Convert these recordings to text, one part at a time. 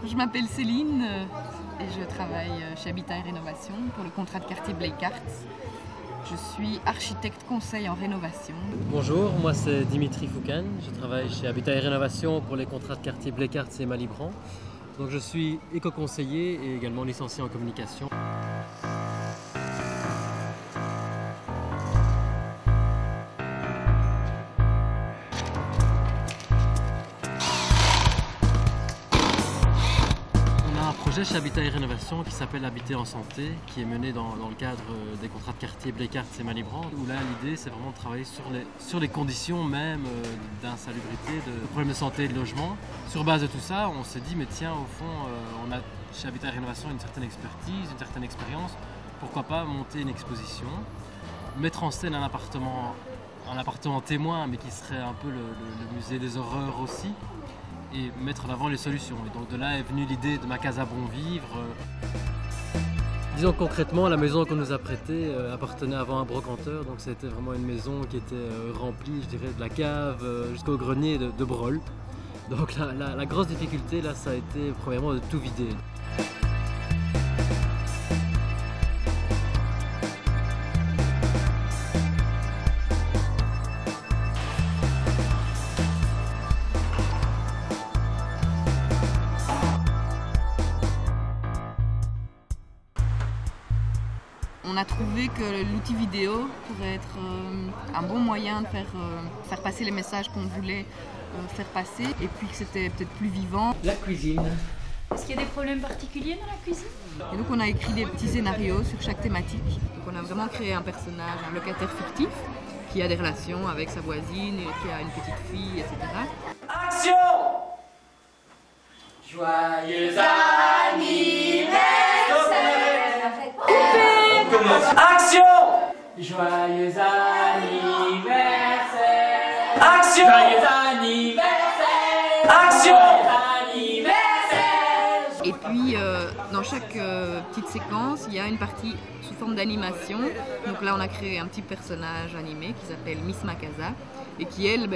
Je m'appelle Céline et je travaille chez Habitat et Rénovation pour le contrat de quartier Bleeckart. Je suis architecte conseil en rénovation. Bonjour, moi c'est Dimitri Foucan, je travaille chez Habitat et Rénovation pour les contrats de quartier Bleeckart et Malibran. Donc je suis éco-conseiller et également licencié en communication. Chez Habitat et Rénovation qui s'appelle Habiter en santé, qui est mené dans le cadre des contrats de quartier Bleeckart et Malibran, où là l'idée c'est vraiment de travailler sur les conditions même d'insalubrité, de problèmes de santé et de logement. Sur base de tout ça, on s'est dit mais tiens au fond on a chez Habitat et Rénovation une certaine expertise, une certaine expérience, pourquoi pas monter une exposition, mettre en scène un appartement témoin mais qui serait un peu le musée des horreurs aussi, et mettre en avant les solutions. Et donc de là est venue l'idée de ma Casa Bon Vivre. Disons concrètement, la maison qu'on nous a prêtée appartenait avant à un brocanteur, donc c'était vraiment une maison qui était remplie, je dirais, de la cave jusqu'au grenier de brol. Donc la grosse difficulté là, ça a été premièrement de tout vider. On a trouvé que l'outil vidéo pourrait être un bon moyen de faire passer les messages qu'on voulait faire passer, et puis que c'était peut-être plus vivant. La cuisine. Est-ce qu'il y a des problèmes particuliers dans la cuisine? Et donc on a écrit des petits scénarios sur chaque thématique. Donc on a vraiment créé un personnage, un locataire fictif, qui a des relations avec sa voisine, et qui a une petite fille, etc. Action! Joyeux anniversaire! Action! Joyeux anniversaire! Action! Joyeux anniversaire! Action! Joyeux anniversaire! Et puis dans chaque petite séquence, il y a une partie sous forme d'animation. Donc là on a créé un petit personnage animé qui s'appelle Miss Macasa, et qui elle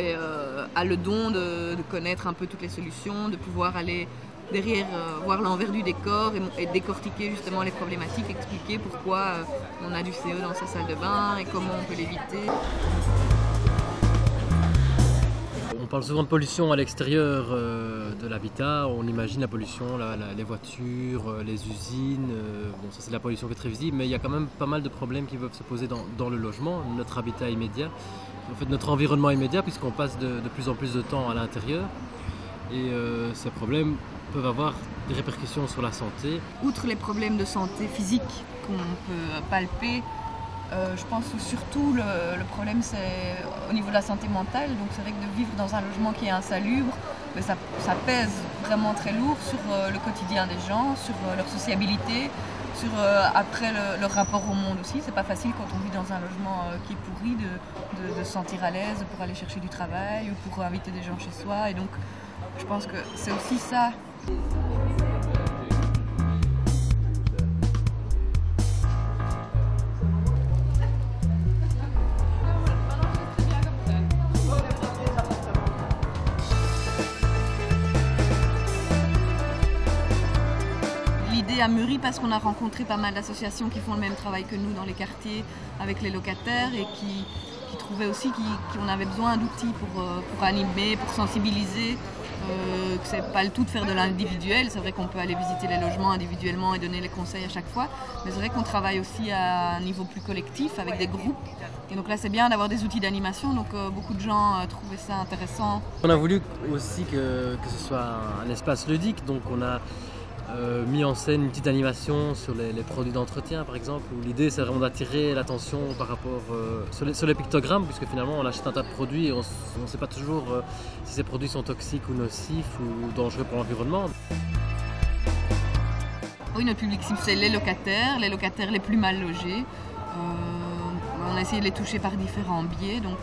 a le don de connaître un peu toutes les solutions, de pouvoir aller derrière, voir l'envers du décor et décortiquer justement les problématiques, expliquer pourquoi on a du CO dans sa salle de bain et comment on peut l'éviter. On parle souvent de pollution à l'extérieur de l'habitat, on imagine la pollution, les voitures, les usines, bon ça c'est de la pollution qui est très visible, mais il y a quand même pas mal de problèmes qui peuvent se poser dans le logement, notre habitat immédiat, en fait notre environnement immédiat, puisqu'on passe de plus en plus de temps à l'intérieur, et ces problèmes peuvent avoir des répercussions sur la santé. Outre les problèmes de santé physique qu'on peut palper, je pense que surtout le problème c'est au niveau de la santé mentale. Donc c'est vrai que de vivre dans un logement qui est insalubre, ça pèse vraiment très lourd sur le quotidien des gens, sur leur sociabilité, sur après leur rapport au monde aussi. C'est pas facile quand on vit dans un logement qui est pourri de se sentir à l'aise pour aller chercher du travail ou pour inviter des gens chez soi. Et donc je pense que c'est aussi ça. L'idée a mûri parce qu'on a rencontré pas mal d'associations qui font le même travail que nous dans les quartiers avec les locataires, et qui trouvaient aussi qu'on avait besoin d'outils pour animer, pour sensibiliser. Que c'est pas le tout de faire de l'individuel, c'est vrai qu'on peut aller visiter les logements individuellement et donner les conseils à chaque fois, mais c'est vrai qu'on travaille aussi à un niveau plus collectif avec des groupes, et donc là c'est bien d'avoir des outils d'animation, donc beaucoup de gens trouvaient ça intéressant. On a voulu aussi que ce soit un espace ludique, donc on a mis en scène une petite animation sur les produits d'entretien par exemple, où l'idée c'est vraiment d'attirer l'attention par rapport sur les pictogrammes, puisque finalement on achète un tas de produits et on ne sait pas toujours si ces produits sont toxiques ou nocifs ou dangereux pour l'environnement. Oui, notre public cible c'est les locataires les plus mal logés. On a essayé de les toucher par différents biais, donc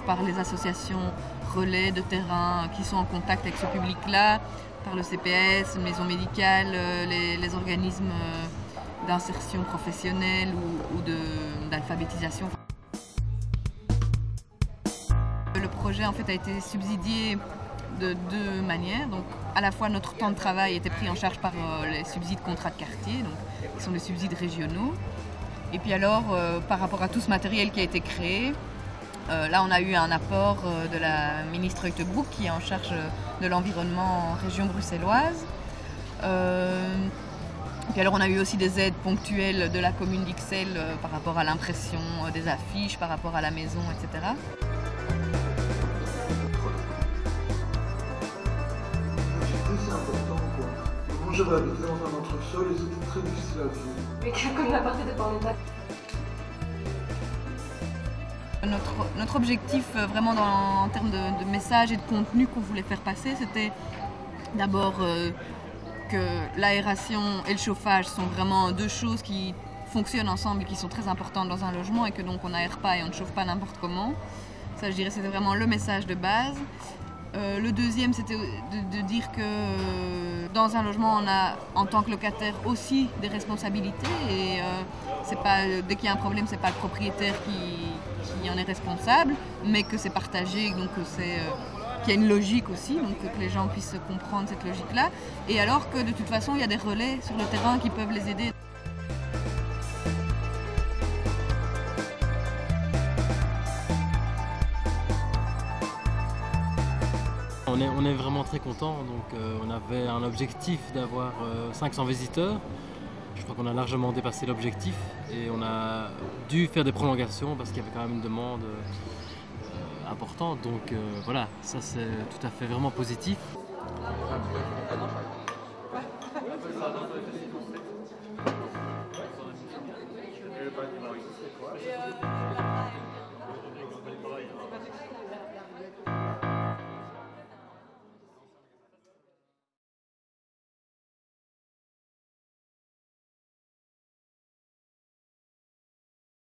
par les associations relais de terrain qui sont en contact avec ce public-là, par le CPS, une maison médicale, les organismes d'insertion professionnelle ou d'alphabétisation. Le projet en fait a été subsidié de deux manières. Donc, à la fois, notre temps de travail était pris en charge par les subsides contrats de quartier, donc, qui sont des subsides régionaux. Et puis alors, par rapport à tout ce matériel qui a été créé, là, on a eu un apport de la ministre Uttebroek, qui est en charge de l'environnement en région bruxelloise. Puis alors, on a eu aussi des aides ponctuelles de la commune d'Ixelles par rapport à l'impression des affiches, par rapport à la maison, etc. C'est important, quoi. Moi, j'avais habité dans un entresol et c'était très difficile à vivre. Mais comme la partie de Parlement. Notre objectif vraiment en termes de message et de contenu qu'on voulait faire passer, c'était d'abord que l'aération et le chauffage sont vraiment deux choses qui fonctionnent ensemble et qui sont très importantes dans un logement et que donc on n'aère pas et on ne chauffe pas n'importe comment. Ça, je dirais, c'était vraiment le message de base. Le deuxième, c'était de dire que dans un logement, on a en tant que locataire aussi des responsabilités et c'est pas, dès qu'il y a un problème, c'est pas le propriétaire qui en est responsable, mais que c'est partagé, donc qu'il y a une logique aussi, donc que les gens puissent comprendre cette logique-là. Et alors que de toute façon, il y a des relais sur le terrain qui peuvent les aider. On est vraiment très contents, donc on avait un objectif d'avoir 500 visiteurs. Je crois qu'on a largement dépassé l'objectif et on a dû faire des prolongations parce qu'il y avait quand même une demande importante. Donc voilà, ça c'est tout à fait vraiment positif.